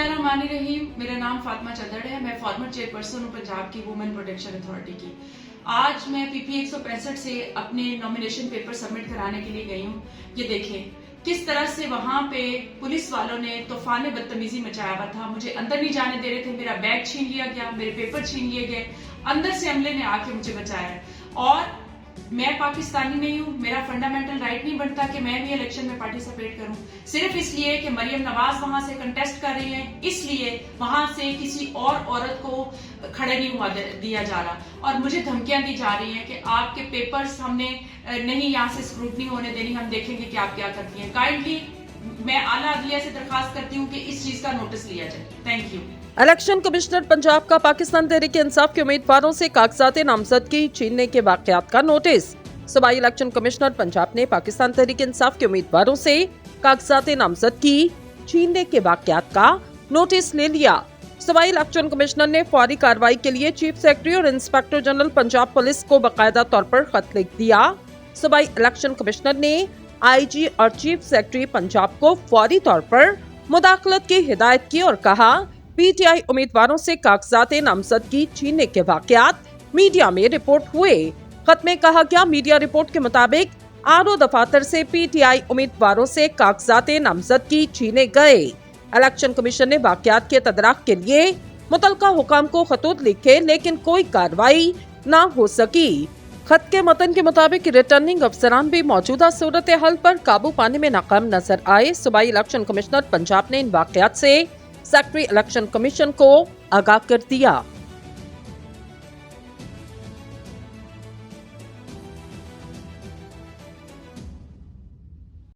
बिस्मिल्लाहिर्रहमानिर्रहीम। मेरा नाम फातिमा चदड़ है। मैं फॉर्मर चेयरपर्सन हूँ पंजाब की वुमेन प्रोटेक्शन अथॉरिटी की। आज मैं पीपी 165 से अपने नॉमिनेशन पेपर सबमिट कराने के लिए गई हूँ। ये देखें किस तरह से वहाँ पे पुलिस वालों ने तूफान बदतमीजी मचाया हुआ था। मुझे अंदर नहीं जाने दे रहे थे, मेरा बैग छीन लिया गया, मेरे पेपर छीन लिए गए, अंदर से अमले ने आके मुझे बचाया है। और मैं पाकिस्तानी नहीं हूँ, मेरा फंडामेंटल राइट नहीं बनता कि मैं भी इलेक्शन में पार्टिसिपेट करूँ। सिर्फ इसलिए कि मरियम नवाज वहां से कंटेस्ट कर रही है, इसलिए वहां से किसी और औरत को खड़े नहीं हुआ दिया जा रहा और मुझे धमकियां दी जा रही हैं कि आपके पेपर्स हमने नहीं यहाँ से स्क्रूटनी होने देनी, हम देखेंगे कि आप क्या करती हैं। काइंडली मैं आला अदलिया से दरखास्त करती हूँ कि इस चीज का नोटिस लिया जाए। Thank you. Election commissioner Punjab का पाकिस्तान तहरीक इंसाफ के उम्मीदवारों से कागजात नामजदगी छीनने के वाकयात का नोटिस। सूबाई इलेक्शन कमिश्नर पंजाब ने पाकिस्तान तहरीक इंसाफ के उम्मीदवारों से कागजात नामजदगी छीनने के वाकयात का नोटिस ले लिया। सूबाई इलेक्शन कमिश्नर ने फौरी कार्रवाई के लिए चीफ सेक्रेटरी और इंस्पेक्टर जनरल पंजाब पुलिस को बाकायदा तौर पर खत लिख दिया। सूबाई इलेक्शन कमिश्नर ने आईजी और चीफ सेक्रेटरी पंजाब को फौरी तौर पर मुदाखलत की हिदायत की और कहा पीटीआई उम्मीदवारों से कागजात नामजदगी छीनने के वाकयात मीडिया में रिपोर्ट हुए। खत में कहा गया मीडिया रिपोर्ट के मुताबिक आरओ दफातर से पीटीआई उम्मीदवारों से कागजात नामजदगी छीने गए। इलेक्शन कमीशन ने वाकयात के तदराक के लिए मुतलका हुकाम को खतूत लिखे लेकिन कोई कार्रवाई न हो सकी। खत के मतन के मुताबिक रिटर्निंग अफसरान भी मौजूदा सूरत हाल पर काबू पाने में नाकाम नजर आए। सूबाई इलेक्शन कमिश्नर पंजाब ने इन वाकयात से सेक्रेटरी इलेक्शन कमीशन को आगाह कर दिया।